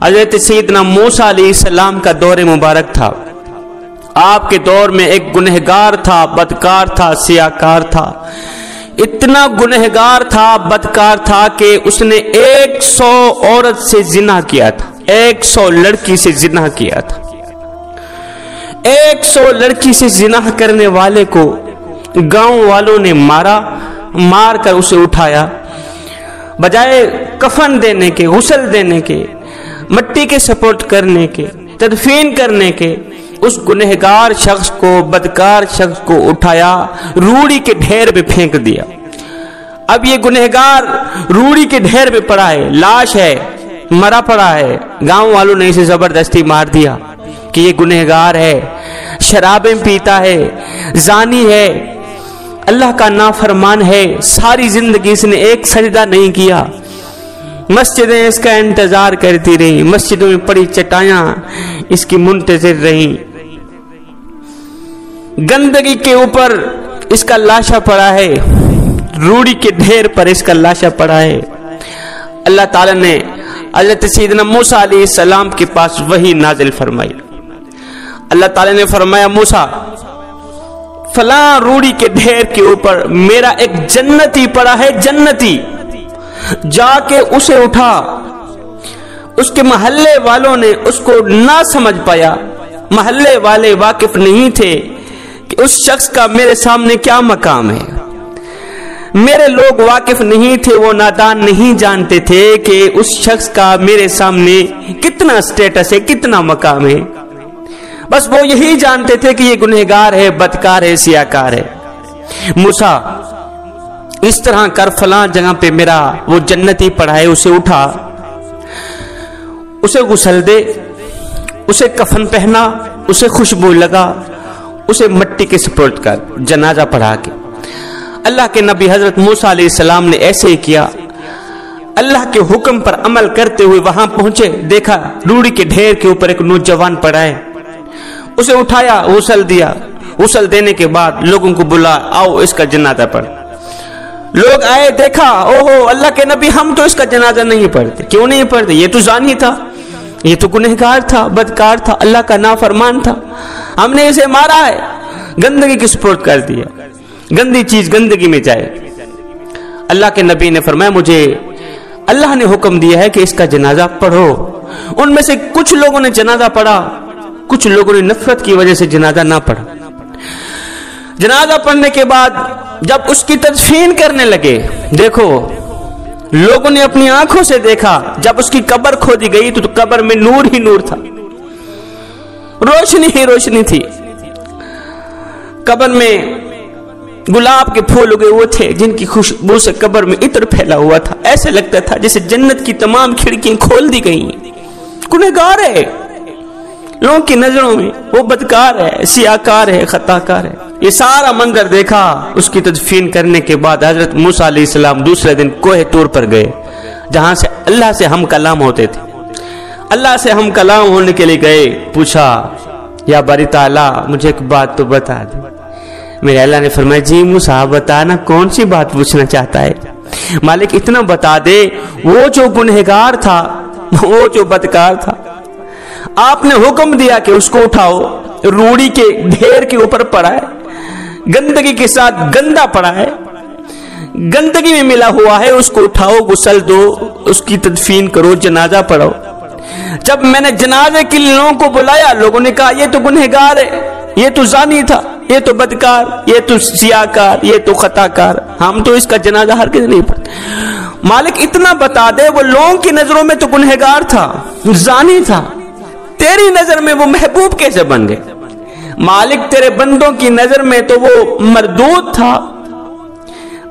حضرت سیدنا موسیٰ علیہ السلام کا دور مبارک تھا. آپ کے دور میں ایک گنہگار تھا، بدکار تھا، سیاکار تھا. اتنا گنہگار تھا، بدکار تھا کہ اس نے 100 عورت سے زنا کیا تھا. 100 لڑکی سے زنا کیا تھا. 100 لڑکی سے زنا کرنے والے کو گاؤں والوں نے مار کر اسے اٹھایا. بجائے کفن دینے کے، غسل دینے کے، مٹی کے سپورٹ کرنے کے، تدفین کرنے کے، اس گنہگار شخص کو، بدکار شخص کو اٹھایا، روڑی کے ڈھیر پہ پھینک دیا. اب یہ گنہگار روڑی کے ڈھیر پہ پڑا ہے، لاش ہے، مرا پڑا ہے. گاؤں والوں نے اسے زبردستی مار دیا کہ یہ گنہگار ہے، شرابیں پیتا ہے، زانی ہے، اللہ کا نافرمان ہے. ساری زندگی اس نے ایک سجدہ نہیں کیا. مسجدیں اس کا انتظار کرتی رہی، مسجدوں میں پڑی چٹائیاں اس کی منتظر رہیں. گندگی کے اوپر اس کا لاشا پڑا ہے، روڑی کے ڈھیر پر اس کا لاشا پڑا ہے. اللہ تعالیٰ نے حضرت سیدنا موسیٰ علیہ السلام کے پاس وحی نازل فرمائی. اللہ تعالیٰ نے فرمایا، موسیٰ فلاں روڑی کے ڈھیر کے اوپر میرا ایک جنتی پڑا ہے، جنتی، جا کے اسے اٹھا. اس کے محلے والوں نے اس کو نہ سمجھ پایا، محلے والے واقف نہیں تھے کہ اس شخص کا میرے سامنے کیا مقام ہے. میرے لوگ واقف نہیں تھے، وہ نادان نہیں جانتے تھے کہ اس شخص کا میرے سامنے کتنا سٹیٹس ہے، کتنا مقام ہے. بس وہ یہی جانتے تھے کہ یہ گنہگار ہے، بدکار ہے، سیاکار ہے. موسیٰ اس طرح کر، فلاں جگہ پہ میرا وہ جنتی پڑا ہے، اسے اٹھا، اسے غسل دے، اسے کفن پہنا، اسے خوشبو لگا، اسے مٹی کے سپرد کر، جنازہ پڑھا کے. اللہ کے نبی حضرت موسیٰ علیہ السلام نے ایسے ہی کیا. اللہ کے حکم پر عمل کرتے ہوئے وہاں پہنچے، دیکھا روڑی کے ڈھیر کے اوپر ایک نوجوان پڑا ہے. اسے اٹھایا، غسل دیا. غسل دینے کے بعد لوگوں کو بلا، آؤ اس کا جنازہ پڑھ. لوگ آئے، دیکھا، اوہو اللہ کے نبی ہم تو اس کا جنازہ نہیں پڑھتے. کیوں نہیں پڑھتے؟ یہ تو زانی تھا، یہ تو گنہگار تھا، بدکار تھا، اللہ کا نافرمان تھا. ہم نے اسے مارا ہے، گندگی کی سپرد کر دیا. گندی چیز گندگی میں جائے. اللہ کے نبی نے فرمایا، مجھے اللہ نے حکم دیا ہے کہ اس کا جنازہ پڑھو. ان میں سے کچھ لوگوں نے جنازہ پڑھا، کچھ لوگوں نے نفرت کی وجہ سے جنازہ نہ پڑھا. جنازہ پڑھنے کے بعد جب اس کی تدفین کرنے لگے، دیکھو لوگوں نے اپنی آنکھوں سے دیکھا، جب اس کی قبر کھودی گئی تو قبر میں نور ہی نور تھا، روشنی ہی روشنی تھی. قبر میں گلاب کے پھول اگے ہوئے تھے جن کی خوشبو سے قبر میں عطر پھیلا ہوا تھا. ایسے لگتا تھا جیسے جنت کی تمام کھڑکیاں کھول دی گئی. گنہگار ہے لوگوں کی نظروں میں، وہ بدکار ہے، سیاکار ہے، خطاکار ہے. یہ سارا منظر دیکھا. اس کی تدفین کرنے کے بعد حضرت موسیٰ علیہ السلام دوسرے دن کوہ طور پر گئے، جہاں سے اللہ سے ہم کلام ہوتے تھے. اللہ سے ہم کلام ہونے کے لیے گئے. پوچھا، یا باری تعالیٰ مجھے ایک بات تو بتا دے. میرے اللہ نے فرمایا، جی موسیٰ بتانا، کون سی بات پوچھنا چاہتا ہے؟ مالک اتنا بتا دے، وہ جو گنہگار تھا، وہ جو بدکار تھا، آپ نے حکم دیا کہ اس کو اٹھاؤ، روڑی کے ڈھیر کے اوپر پڑا ہے، گندگی کے ساتھ گندا پڑا ہے، گندگی میں ملا ہوا ہے، اس کو اٹھاؤ، غسل دو، اس کی تدفین کرو، جنازہ پڑھو. جب میں نے جنازے کے لوگوں کو بلایا، لوگوں نے کہا یہ تو گنہگار ہے، یہ تو زانی تھا، یہ تو بدکار، یہ تو سیاکار، یہ تو خطاکار، ہم تو اس کا جنازہ ہرگز نہیں پڑھتے. مالک اتنا بتا دے، وہ لوگوں کی نظروں میں تو گنہگار تھا، زانی تھا، تیری نظر میں وہ محبوب کیسے بن گئے؟ مالک تیرے بندوں کی نظر میں تو وہ مردود تھا،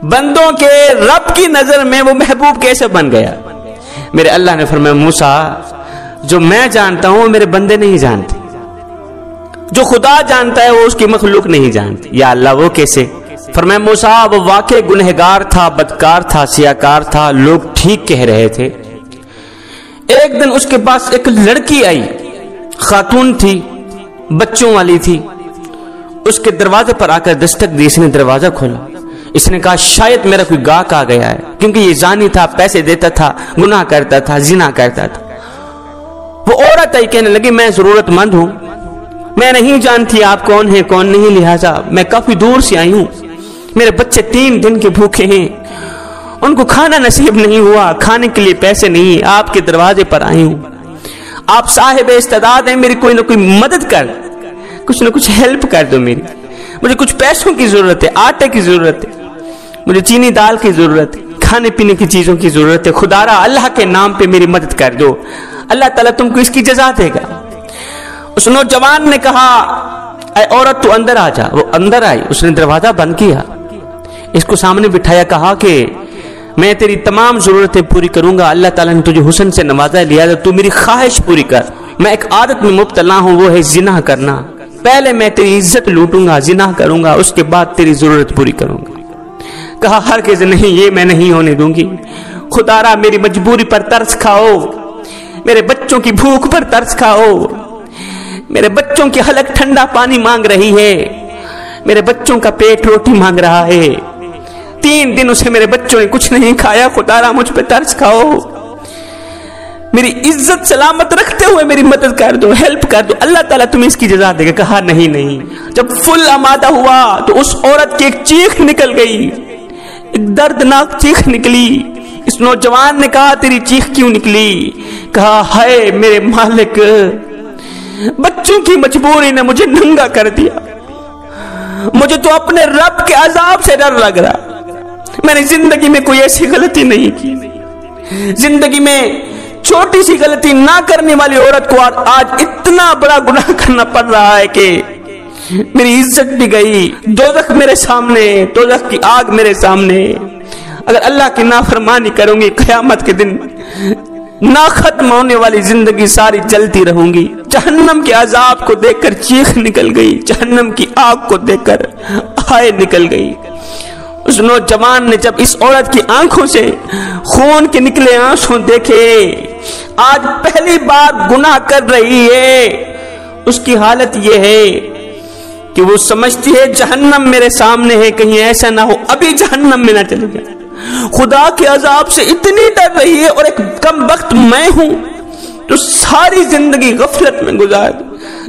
بندوں کے رب کی نظر میں وہ محبوب کیسے بن گیا؟ میرے اللہ نے فرمایا، موسیٰ جو میں جانتا ہوں وہ میرے بندے نہیں جانتے، جو خدا جانتا ہے وہ اس کی مخلوق نہیں جانتی. یا اللہ وہ کیسے؟ فرمایا، موسیٰ وہ واقع گنہگار تھا، بدکار تھا، سیاکار تھا، لوگ ٹھیک کہہ رہے تھے. ایک دن اس کے پاس ایک لڑکی آئی، خاتون تھی، بچوں والی تھی. اس کے دروازے پر آ کر دستک دی. اس نے دروازہ کھولا. اس نے کہا شاید میرا کوئی گاہک آ گیا ہے، کیونکہ یہ زانی تھا، پیسے دیتا تھا، گناہ کرتا تھا، زنا کرتا تھا. عورت آئی کہنے لگی میں ضرورت مند ہوں, میں نہیں جانتی آپ کون ہیں کون نہیں, لہٰذا میں کافی دور سے آئی ہوں, میرے بچے 3 دن کے بھوکے ہیں, ان کو کھانا نصیب نہیں ہوا, کھانے کے لیے پیسے نہیں, آپ کے دروازے پر آئی ہوں, آپ صاحب استعداد ہیں, میری کوئی نہ کوئی مدد کر, کچھ نہ کچھ ہیلپ کر دو, مجھے کچھ پیسوں کی ضرورت ہے, آٹے کی ضرورت ہے, مجھے چینی دال کی ضرورت ہے, کھانے پینے کی چیزوں کی ضرورت ہے, خدا را اللہ کے نام پہ میری مدد کر دو, اللہ تعالیٰ تم کو اس کی جزا دے گا. اس نوجوان نے کہا اے عورت تو اندر آ جا. وہ اندر آئی, اس نے دروازہ بند کیا, اس کو سامنے بٹھایا, کہا کہ میں تیری تمام ضرورتیں پوری کروں گا, اللہ تعالیٰ نے تجھے حسن سے نوازا, لہٰذا تو میری خواہش پوری کر. میں ایک عادت میں مبتلا ہوں, وہ ہے زنا کرنا, پہلے میں تیری عزت لوٹوں گا, زنا کروں گا, اس کے بعد تیری ضرورت پوری کروں گا. کہا ہرگز نہیں, یہ میں نہیں ہونے دوں گی, خدا را میری مجبوری پر ترس کھاؤ, میرے بچوں کی بھوک پر ترس کھاؤ, میرے بچوں کی حلق ٹھنڈا پانی مانگ رہی ہے, میرے بچوں کا پیٹ روٹی مانگ رہا ہے, 3 دن اسے میرے بچوں نے کچھ نہیں کھایا, خدا را مجھ پہ ترس کھاؤ, میری عزت سلامت رکھتے ہوئے میری مدد کر دو, ہیلپ کر دو, اللہ تعالیٰ تمہیں اس کی جزا دے گا. کہا نہیں. جب فل آمادہ ہوا تو اس عورت کی ایک چیخ نکل گئی, ایک دردناک چیخ نکلی. اس نوجوان نے کہا تیری چیخ کیوں نکلی؟ کہا ہائے میرے مالک, بچوں کی مجبوری نے مجھے ننگا کر دیا, مجھے تو اپنے رب کے عذاب سے ڈر لگ رہا, میں نے زندگی میں کوئی ایسی غلطی نہیں کی, زندگی میں چھوٹی سی غلطی نہ کرنے والی عورت کو آج اتنا بڑا گناہ کرنا پڑ رہا ہے کہ میری عزت بھی گئی, دوزخ میرے سامنے, دوزخ کی آگ میرے سامنے. اگر اللہ کی نافرمانی کروں گی قیامت کے دن نہ ختم ہونے والی زندگی ساری جلتی رہوں گی. جہنم کے عذاب کو دیکھ کر چیخ نکل گئی, جہنم کی آگ کو دیکھ کر ہائے نکل گئی. اس نوجوان نے جب اس عورت کی آنکھوں سے خون کے نکلے آنسو دیکھے, آج پہلی بار گناہ کر رہی ہے, اس کی حالت یہ ہے کہ وہ سمجھتی ہے جہنم میرے سامنے ہے, کہیں ایسا نہ ہو ابھی جہنم میں نہ چلے جائے. خدا کے عذاب سے اتنی ڈر رہی ہے, اور ایک کم وقت میں ہوں تو ساری زندگی غفلت میں گزار دی,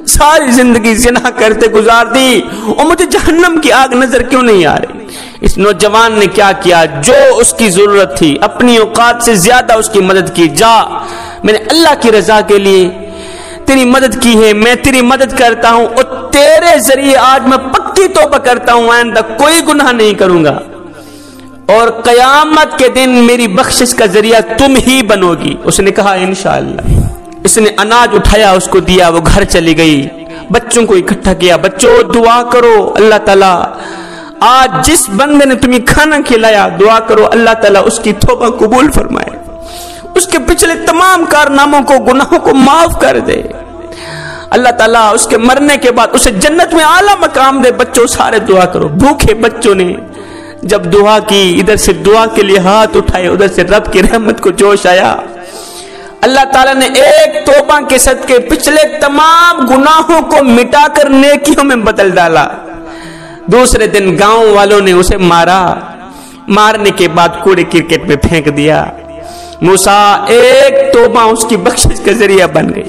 ساری زندگی زنا کرتے گزار دی, اور مجھے جہنم کی آگ نظر کیوں نہیں آ رہی. اس نوجوان نے کیا کیا, جو اس کی ضرورت تھی اپنی اوقات سے زیادہ اس کی مدد کی. جا, میں نے اللہ کی رضا کے لیے تیری مدد کی ہے, میں تیری مدد کرتا ہوں, اور تیرے ذریعے آج میں پکی توبہ کرتا ہوں, آئندہ کوئی گناہ نہیں کروں گا, اور قیامت کے دن میری بخشش کا ذریعہ تم ہی بنو گی. اس نے کہا انشاءاللہ. اس نے اناج اٹھایا, اس کو دیا, وہ گھر چلی گئی, بچوں کو اکٹھا کیا, بچوں دعا کرو اللہ تعالیٰ آج جس بندے نے تمہیں کھانا کھلایا, دعا کرو اللہ تعالیٰ اس کی توبہ قبول فرمائے, اس کے پچھلے تمام کارناموں کو, گناہوں کو معاف کر دے. اللہ تعالیٰ اس کے مرنے کے بعد اسے جنت میں اعلیٰ مقام دے. بچوں سارے دعا کرو. بھوکے بچوں نے جب دعا کی, ادھر سے دعا کے لیے ہاتھ اٹھائے, ادھر سے رب کی رحمت کو جوش آیا. اللہ تعالیٰ نے ایک توبہ کے صدقے پچھلے تمام گناہوں کو مٹا کر نیکیوں میں بدل ڈالا. دوسرے دن گاؤں والوں نے اسے مارا, مارنے کے بعد کوڑے کرکٹ میں پھینک دیا. موسیٰ ایک توبہ اس کی بخشش کا ذریعہ بن گئی,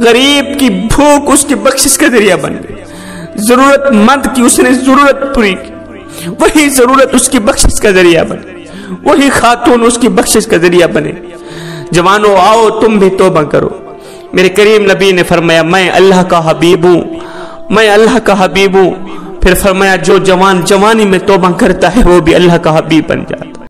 غریب کی بھوک اس کی بخشش کا ذریعہ بن گئی, ضرورت مند کی اس نے ضرورت پوری کی, وہی ضرورت اس کی بخشش کا ذریعہ بنے, وہی خاتون اس کی بخشش کا ذریعہ بنے. جوانوں آؤ تم بھی توبہ کرو. میرے کریم نبی نے فرمایا میں اللہ کا حبیب ہوں, میں اللہ کا حبیب ہوں. پھر فرمایا جو جوان جوانی میں توبہ کرتا ہے وہ بھی اللہ کا حبیب بن جاتا ہے.